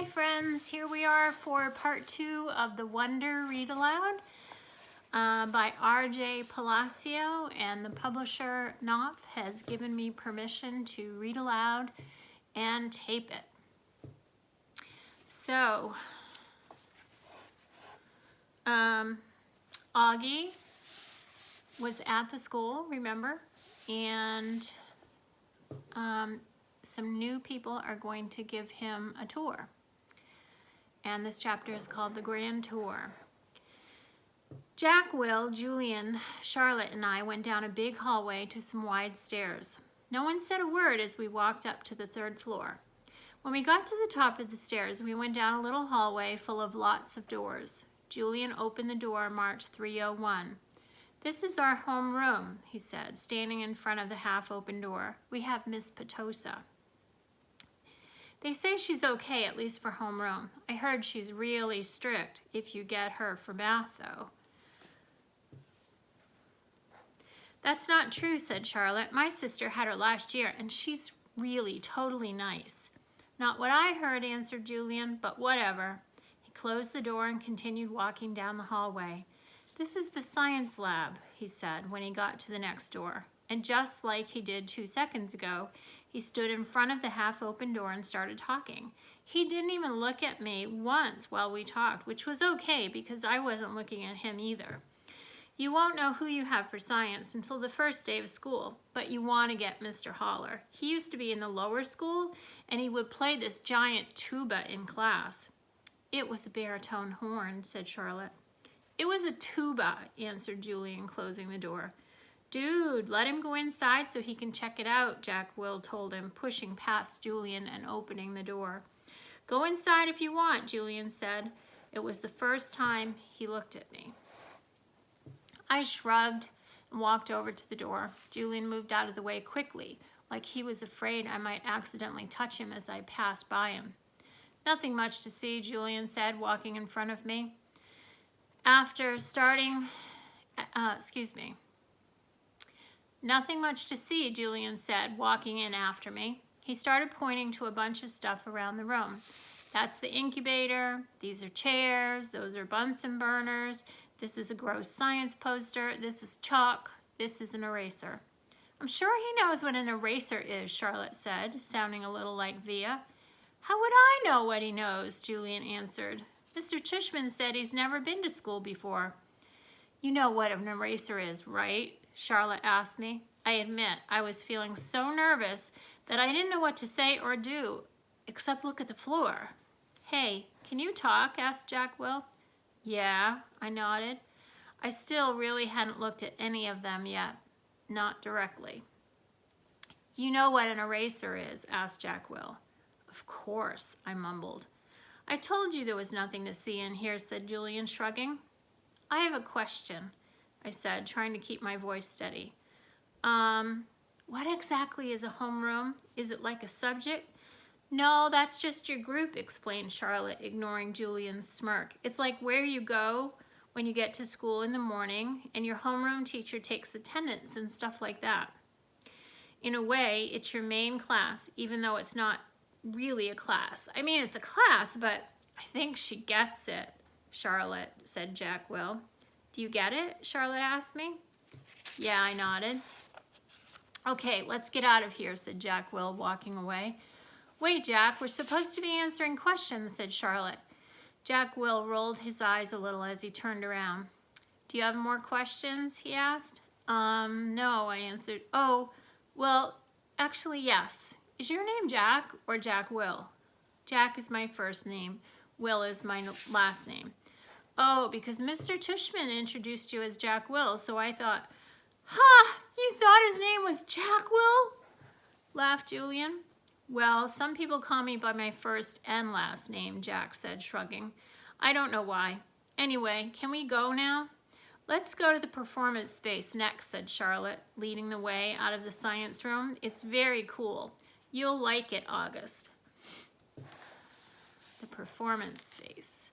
Hi friends, here we are for part 2 of the Wonder Read Aloud by R.J. Palacio, and the publisher Knopf has given me permission to read aloud and tape it. So, Augie was at the school, remember, and some new people are going to give him a tour. And this chapter is called The Grand Tour. Jack, Will, Julian, Charlotte, and I went down a big hallway to some wide stairs. No one said a word as we walked up to the 3rd floor. When we got to the top of the stairs, we went down a little hallway full of lots of doors. Julian opened the door marked 301. "This is our home room," he said, standing in front of the half-open door. "We have Miss Petosa. They say she's okay, at least for homeroom. I heard she's really strict if you get her for math, though." "That's not true," said Charlotte. "My sister had her last year, and she's really totally nice." "Not what I heard," answered Julian, "but whatever." He closed the door and continued walking down the hallway. "This is the science lab," he said when he got to the next door. And just like he did 2 seconds ago, he stood in front of the half-open door and started talking. He didn't even look at me once while we talked, which was okay because I wasn't looking at him either. "You won't know who you have for science until the first day of school, but you want to get Mr. Holler. He used to be in the lower school, and he would play this giant tuba in class." "It was a baritone horn," said Charlotte. "It was a tuba," answered Julian, closing the door. "Dude, let him go inside so he can check it out," Jack Will told him, pushing past Julian and opening the door. "Go inside if you want," Julian said. It was the first time he looked at me. I shrugged and walked over to the door. Julian moved out of the way quickly, like he was afraid I might accidentally touch him as I passed by him. "Nothing much to see," Julian said, walking in front of me. "Nothing much to see," Julian said, walking in after me. He started pointing to a bunch of stuff around the room. "That's the incubator. These are chairs. Those are Bunsen burners. This is a gross science poster. This is chalk. This is an eraser." "I'm sure he knows what an eraser is," Charlotte said, sounding a little like Via. "How would I know what he knows?" Julian answered. "Mr. Tushman said he's never been to school before." "You know what an eraser is, right?" Charlotte asked me. I admit I was feeling so nervous that I didn't know what to say or do, except look at the floor. "Hey, can you talk?" asked Jack Will. "Yeah," I nodded. I still really hadn't looked at any of them yet, not directly. "You know what an eraser is?" asked Jack Will. "Of course," I mumbled. "I told you there was nothing to see in here," said Julian, shrugging. "I have a question," I said, trying to keep my voice steady. What exactly is a homeroom? Is it like a subject?" "No, that's just your group," explained Charlotte, ignoring Julian's smirk. "It's like where you go when you get to school in the morning, and your homeroom teacher takes attendance and stuff like that. In a way, it's your main class, even though it's not really a class. I mean, it's a class, but I think she gets it," Charlotte said. Jack Will. "Do you get it?" Charlotte asked me. Yeah, I nodded. "Okay, let's get out of here," said Jack Will, walking away. "Wait, Jack, we're supposed to be answering questions," said Charlotte. Jack Will rolled his eyes a little as he turned around. "Do you have more questions?" he asked. No, I answered. "Oh, well, actually, yes. Is your name Jack or Jack Will?" "Jack is my first name. Will is my last name." "Oh, because Mr. Tushman introduced you as Jack Will, so I thought..." "Ha! You thought his name was Jack Will?" laughed Julian. "Well, some people call me by my first and last name," Jack said, shrugging. "I don't know why. Anyway, can we go now?" "Let's go to the performance space next," said Charlotte, leading the way out of the science room. "It's very cool. You'll like it, August." The performance space.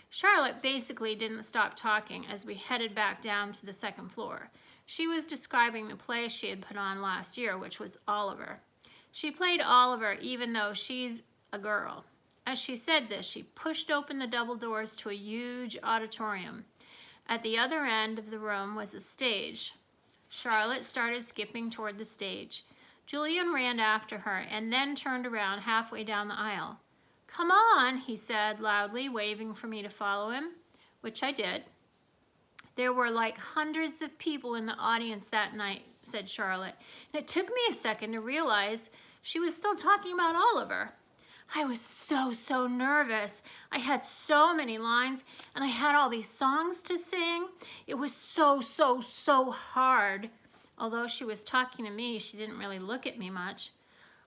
Charlotte basically didn't stop talking as we headed back down to the 2nd floor. She was describing the play she had put on last year, which was Oliver. She played Oliver even though she's a girl. As she said this, she pushed open the double doors to a huge auditorium. At the other end of the room was a stage. Charlotte started skipping toward the stage. Julian ran after her and then turned around halfway down the aisle. "Come on," he said loudly, waving for me to follow him, which I did. "There were like hundreds of people in the audience that night," said Charlotte, and it took me a second to realize she was still talking about Oliver. I was so nervous. I had so many lines, and I had all these songs to sing. It was so hard. Although she was talking to me, she didn't really look at me much.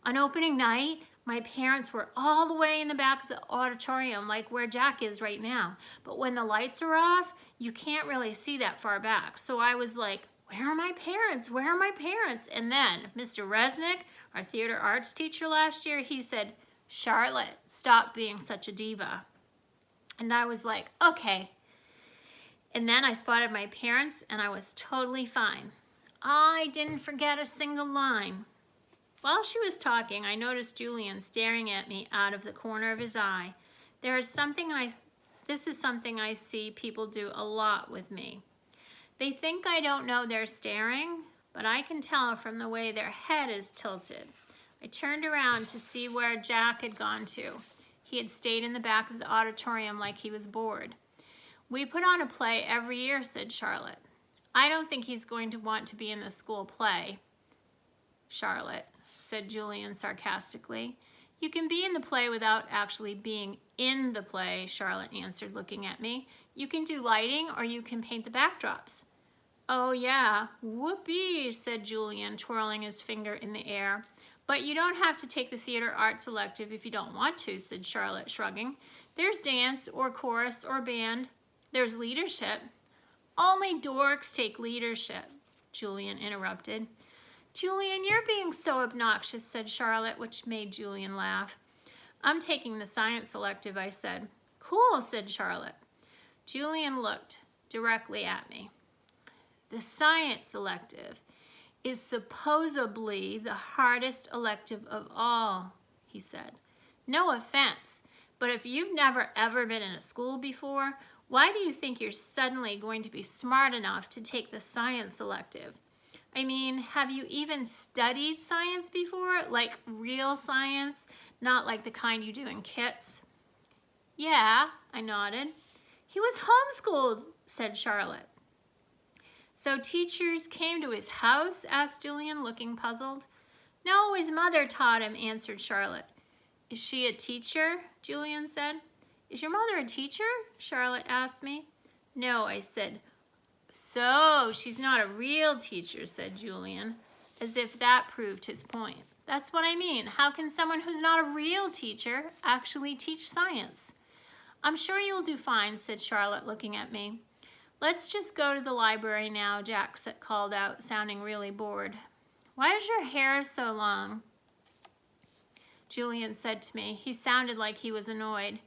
On opening night, my parents were all the way in the back of the auditorium, like where Jack is right now. But when the lights are off, you can't really see that far back. So I was like, where are my parents? Where are my parents? And then Mr. Resnick, our theater arts teacher last year, he said, "Charlotte, stop being such a diva." And I was like, okay. And then I spotted my parents and I was totally fine. I didn't forget a single line. While she was talking, I noticed Julian staring at me out of the corner of his eye. This is something I see people do a lot with me. They think I don't know they're staring, but I can tell from the way their head is tilted. I turned around to see where Jack had gone to. He had stayed in the back of the auditorium like he was bored. "We put on a play every year," said Charlotte. "I don't think he's going to want to be in the school play." "Charlotte," said Julian sarcastically. "You can be in the play without actually being in the play," Charlotte answered, looking at me. "You can do lighting or you can paint the backdrops." "Oh yeah, whoopee," said Julian, twirling his finger in the air. "But you don't have to take the theater arts elective if you don't want to," said Charlotte, shrugging. "There's dance or chorus or band. There's leadership." "Only dorks take leadership," Julian interrupted. "Julian, you're being so obnoxious," said Charlotte, which made Julian laugh. "I'm taking the science elective," I said. "Cool," said Charlotte. Julian looked directly at me. "The science elective is supposedly the hardest elective of all," he said. "No offense, but if you've never ever been in a school before, why do you think you're suddenly going to be smart enough to take the science elective? I mean, have you even studied science before? Like real science, not like the kind you do in kits?" "Yeah," I nodded. "He was homeschooled," said Charlotte. "So teachers came to his house?" asked Julian, looking puzzled. "No, his mother taught him," answered Charlotte. "Is she a teacher?" Julian said. "Is your mother a teacher?" Charlotte asked me. "No," I said. "So she's not a real teacher," said Julian, as if that proved his point. "That's what I mean. How can someone who's not a real teacher actually teach science?" "I'm sure you'll do fine," said Charlotte, looking at me. "Let's just go to the library now," Jack called out, sounding really bored. "Why is your hair so long?" Julian said to me. He sounded like he was annoyed.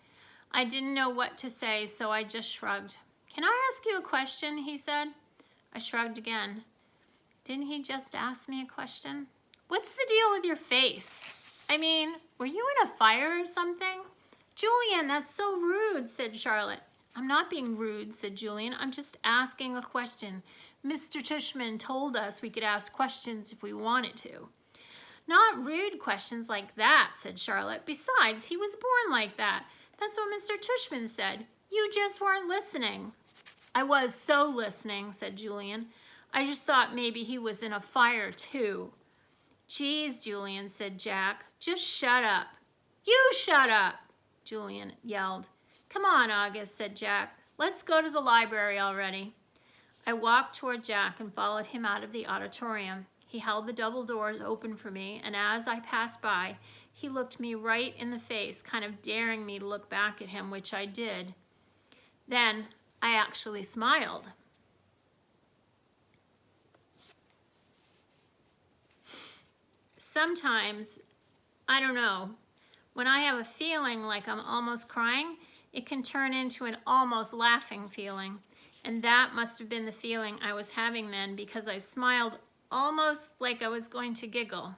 I didn't know what to say, so I just shrugged. "Can I ask you a question?" he said. I shrugged again. Didn't he just ask me a question? "What's the deal with your face? I mean, were you in a fire or something?" "Julian, that's so rude," said Charlotte. "I'm not being rude," said Julian. "I'm just asking a question. Mr. Tushman told us we could ask questions if we wanted to." "Not rude questions like that," said Charlotte. "Besides, he was born like that. That's what Mr. Tushman said. You just weren't listening." "I was so listening," said Julian. "I just thought maybe he was in a fire too." "Geez, Julian," said Jack. "Just shut up." "You shut up," Julian yelled. "Come on, August," said Jack. "Let's go to the library already." I walked toward Jack and followed him out of the auditorium. He held the double doors open for me, and as I passed by, he looked me right in the face, kind of daring me to look back at him, which I did. Then I actually smiled. Sometimes, I don't know, when I have a feeling like I'm almost crying, it can turn into an almost laughing feeling. And that must have been the feeling I was having then, because I smiled almost like I was going to giggle.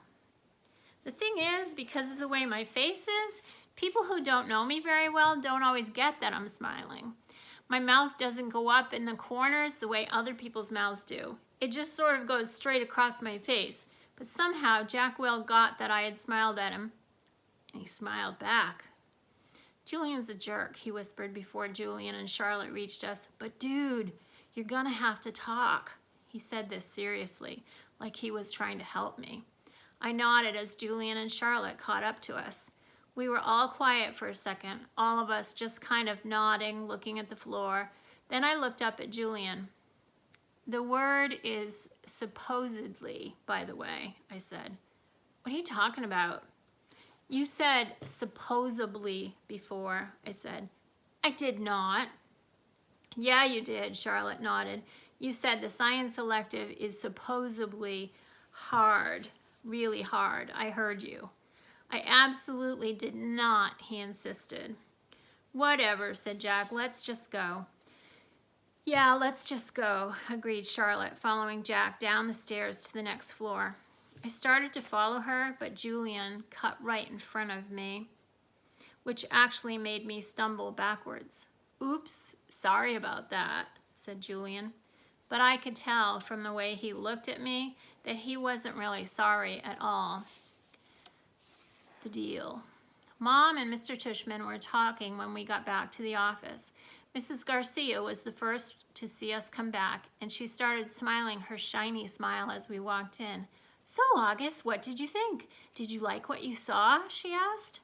The thing is, because of the way my face is, People who don't know me very well don't always get that I'm smiling. My mouth doesn't go up in the corners the way other people's mouths do. It just sort of goes straight across my face. But somehow Jack Will got that I had smiled at him, and he smiled back. Julian's a jerk, he whispered before Julian and Charlotte reached us. But dude, you're gonna have to talk. He said this seriously, like he was trying to help me. I nodded as Julian and Charlotte caught up to us. We were all quiet for a second, all of us just kind of nodding, looking at the floor. Then I looked up at Julian. The word is supposedly, by the way, I said. What are you talking about? You said supposedly before, I said. I did not. Yeah, you did, Charlotte nodded. You said the science elective is supposedly hard, really hard. I heard you. I absolutely did not, he insisted. Whatever, said Jack. Let's just go. Yeah, let's just go, agreed Charlotte, following Jack down the stairs to the next floor. I started to follow her, but Julian cut right in front of me, which actually made me stumble backwards. Oops, sorry about that, said Julian. But I could tell from the way he looked at me that he wasn't really sorry at all. The deal. Mom and Mr. Tushman were talking when we got back to the office. Mrs. Garcia was the first to see us come back, and she started smiling her shiny smile as we walked in. So, August, what did you think? Did you like what you saw? She asked.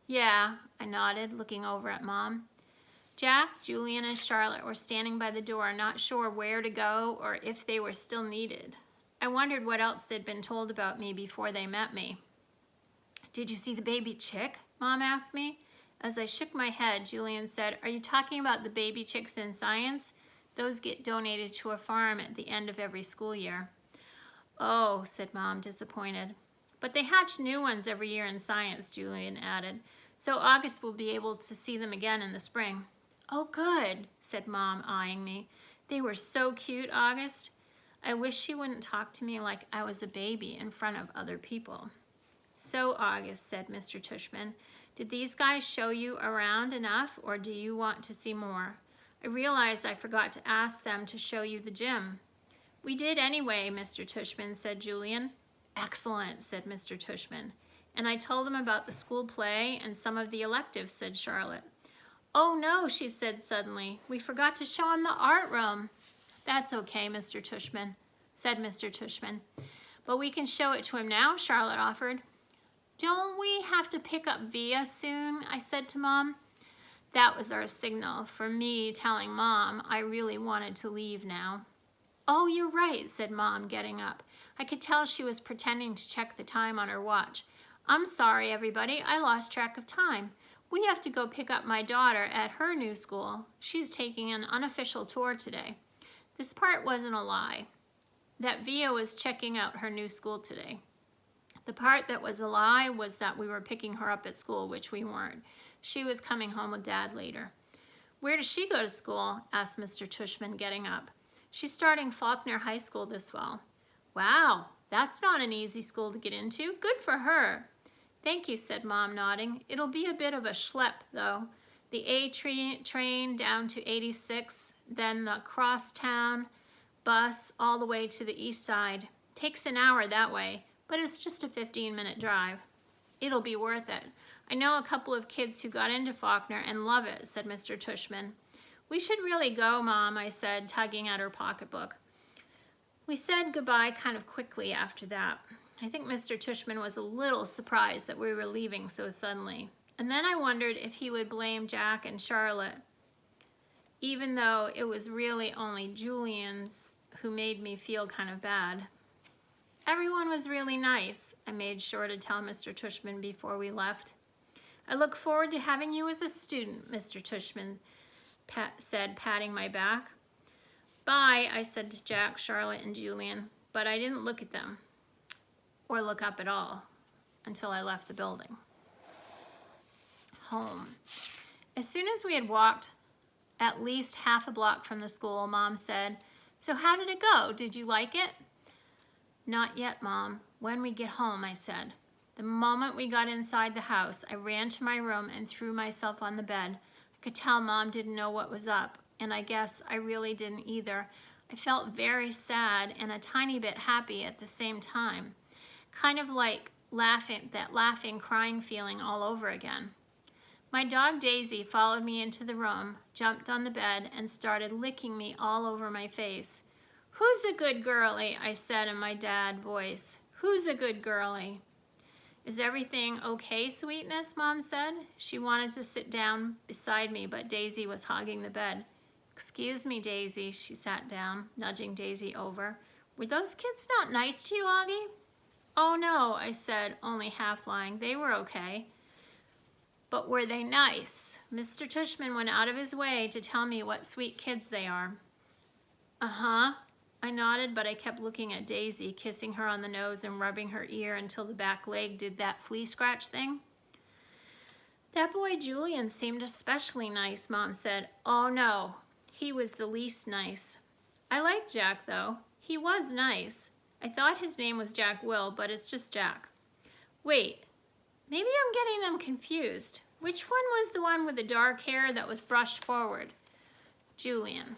Yeah, I nodded, looking over at Mom. Jack, Julian, and Charlotte were standing by the door, not sure where to go or if they were still needed. I wondered what else they'd been told about me before they met me. Did you see the baby chick? Mom asked me. As I shook my head, Julian said, Are you talking about the baby chicks in science? Those get donated to a farm at the end of every school year. Oh, said Mom, disappointed. But they hatch new ones every year in science, Julian added. So August will be able to see them again in the spring. Oh, good, said Mom, eyeing me. They were so cute, August. I wish she wouldn't talk to me like I was a baby in front of other people. So, August, said Mr. Tushman, did these guys show you around enough, or do you want to see more? I realized I forgot to ask them to show you the gym. We did anyway, Mr. Tushman, said Julian. Excellent, said Mr. Tushman. And I told him about the school play and some of the electives, said Charlotte. Oh no, she said suddenly. We forgot to show him the art room. That's okay, Mr. Tushman, said Mr. Tushman. But we can show it to him now, Charlotte offered. Don't we have to pick up Via soon? I said to Mom. That was our signal for me telling Mom I really wanted to leave now. Oh, you're right, said Mom, getting up. I could tell she was pretending to check the time on her watch. I'm sorry, everybody. I lost track of time. We have to go pick up my daughter at her new school. She's taking an unofficial tour today. This part wasn't a lie, that Via was checking out her new school today. The part that was a lie was that we were picking her up at school, which we weren't. She was coming home with Dad later. Where does she go to school? Asked Mr. Tushman, getting up. She's starting Faulkner High School this fall. Wow, that's not an easy school to get into. Good for her. Thank you, said Mom, nodding. It'll be a bit of a schlep, though. The A train down to 86, then the crosstown bus all the way to the east side. Takes an hour that way, but it's just a 15-minute drive. It'll be worth it. I know a couple of kids who got into Faulkner and love it, said Mr. Tushman. We should really go, Mom, I said, tugging at her pocketbook. We said goodbye kind of quickly after that. I think Mr. Tushman was a little surprised that we were leaving so suddenly. And then I wondered if he would blame Jack and Charlotte, even though it was really only Julian's who made me feel kind of bad. Everyone was really nice, I made sure to tell Mr. Tushman before we left. I look forward to having you as a student, Mr. Tushman said, patting my back. Bye, I said to Jack, Charlotte, and Julian, but I didn't look at them or look up at all until I left the building. Home. As soon as we had walked at least half a block from the school, Mom said, So how did it go? Did you like it? Not yet, Mom. When we get home, I said. The moment we got inside the house, I ran to my room and threw myself on the bed. I could tell Mom didn't know what was up, and I guess I really didn't either. I felt very sad and a tiny bit happy at the same time. Kind of like laughing, crying feeling all over again. My dog Daisy followed me into the room, jumped on the bed, and started licking me all over my face. "Who's a good girlie?" I said in my dad voice. "Who's a good girlie?" "Is everything okay, sweetness?" Mom said. She wanted to sit down beside me, but Daisy was hogging the bed. "Excuse me, Daisy." She sat down, nudging Daisy over. "Were those kids not nice to you, Augie?" "Oh no," I said, only half lying. "They were okay." "But were they nice? Mr. Tushman went out of his way to tell me what sweet kids they are." "Uh-huh." I nodded, but I kept looking at Daisy, kissing her on the nose and rubbing her ear until the back leg did that flea scratch thing. "That boy Julian seemed especially nice," Mom said. "Oh no, he was the least nice." "I liked Jack though. He was nice. I thought his name was Jack Will, but it's just Jack." "Wait, maybe I'm getting them confused. Which one was the one with the dark hair that was brushed forward?" "Julian."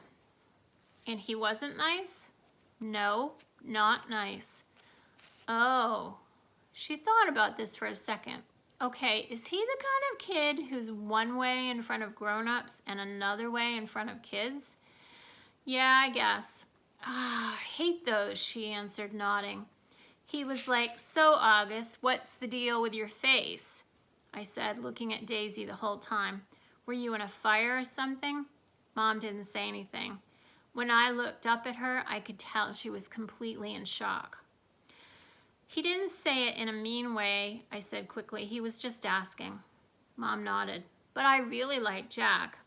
"And he wasn't nice?" "No, not nice." "Oh." She thought about this for a second. "Okay, is he the kind of kid who's one way in front of grown-ups and another way in front of kids?" "Yeah, I guess." "Ah, I hate those," she answered, nodding. "He was like, 'So, August, what's the deal with your face?'" I said, looking at Daisy the whole time. "Were you in a fire or something?" Mom didn't say anything. When I looked up at her, I could tell she was completely in shock. "He didn't say it in a mean way," I said quickly. "He was just asking." Mom nodded. "But I really liked Jack."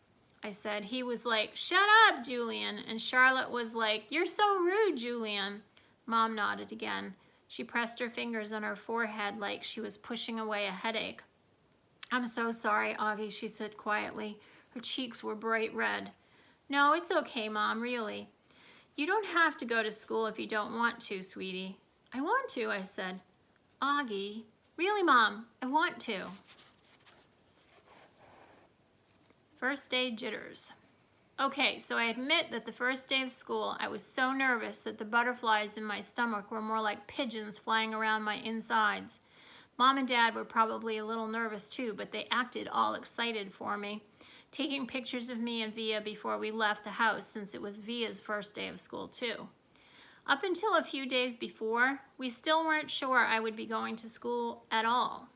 I said. "He was like, 'Shut up, Julian,' and Charlotte was like, 'You're so rude, Julian.'" Mom nodded again. She pressed her fingers on her forehead like she was pushing away a headache. "I'm so sorry, Augie," she said quietly. Her cheeks were bright red. "No, it's okay, Mom, really. You don't have to go to school if you don't want to, sweetie." "I want to," I said. "Augie." "Really, Mom, I want to." First day jitters. Okay, so I admit that the first day of school, I was so nervous that the butterflies in my stomach were more like pigeons flying around my insides. Mom and Dad were probably a little nervous too, but they acted all excited for me, taking pictures of me and Via before we left the house, since it was Via's first day of school too. Up until a few days before, we still weren't sure I would be going to school at all.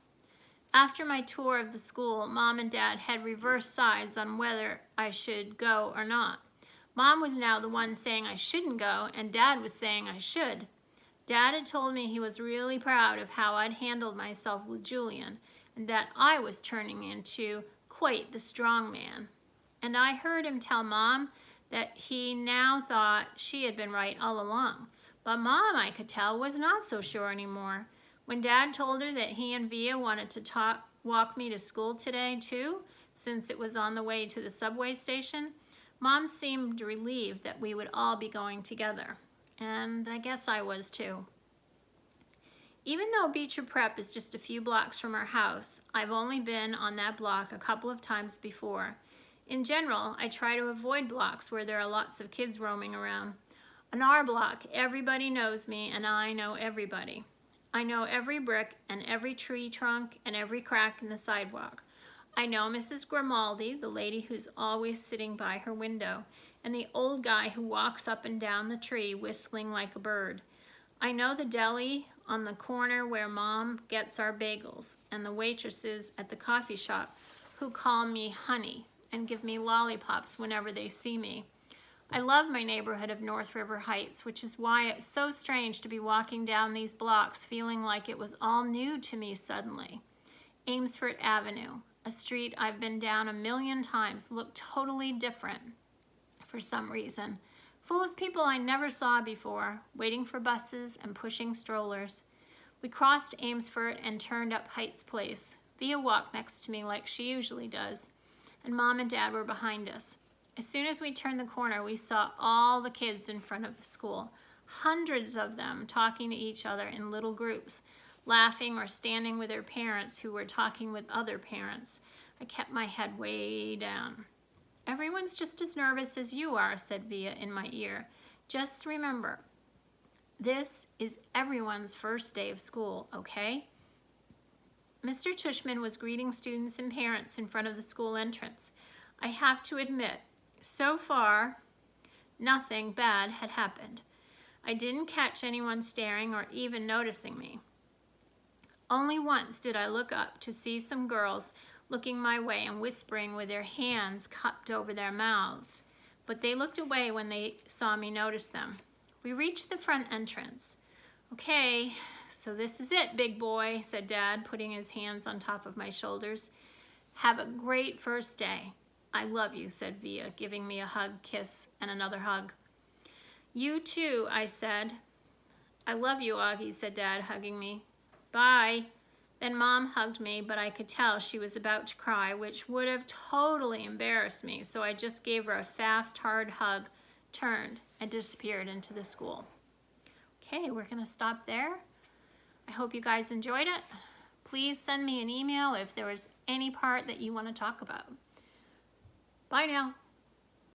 After my tour of the school, Mom and Dad had reversed sides on whether I should go or not. Mom was now the one saying I shouldn't go, and Dad was saying I should. Dad had told me he was really proud of how I'd handled myself with Julian, and that I was turning into quite the strong man. And I heard him tell Mom that he now thought she had been right all along. But Mom, I could tell, was not so sure anymore. When Dad told her that he and Via wanted to walk me to school today too, since it was on the way to the subway station, Mom seemed relieved that we would all be going together. And I guess I was too. Even though Beecher Prep is just a few blocks from our house, I've only been on that block a couple of times before. In general, I try to avoid blocks where there are lots of kids roaming around. On our block, everybody knows me and I know everybody. I know every brick and every tree trunk and every crack in the sidewalk. I know Mrs. Grimaldi, the lady who's always sitting by her window, and the old guy who walks up and down the tree whistling like a bird. I know the deli on the corner where Mom gets our bagels, and the waitresses at the coffee shop who call me honey and give me lollipops whenever they see me. I love my neighborhood of North River Heights, which is why it's so strange to be walking down these blocks feeling like it was all new to me suddenly. Amesfort Avenue, a street I've been down a million times, looked totally different for some reason. Full of people I never saw before, waiting for buses and pushing strollers. We crossed Amesfort and turned up Heights Place. Via walked next to me like she usually does, and Mom and Dad were behind us. As soon as we turned the corner, we saw all the kids in front of the school, hundreds of them talking to each other in little groups, laughing or standing with their parents who were talking with other parents. I kept my head way down. Everyone's just as nervous as you are, said Via in my ear. Just remember, this is everyone's first day of school, okay? Mr. Tushman was greeting students and parents in front of the school entrance. I have to admit, so far, nothing bad had happened. I didn't catch anyone staring or even noticing me. Only once did I look up to see some girls looking my way and whispering with their hands cupped over their mouths, but they looked away when they saw me notice them. We reached the front entrance. Okay, so this is it, big boy, said Dad, putting his hands on top of my shoulders. Have a great first day. I love you, said Via, giving me a hug, kiss, and another hug. You too, I said. I love you, Augie, said Dad, hugging me. Bye. Then Mom hugged me, but I could tell she was about to cry, which would have totally embarrassed me, so I just gave her a fast, hard hug, turned, and disappeared into the school. Okay, we're going to stop there. I hope you guys enjoyed it. Please send me an email if there was any part that you want to talk about. Bye now.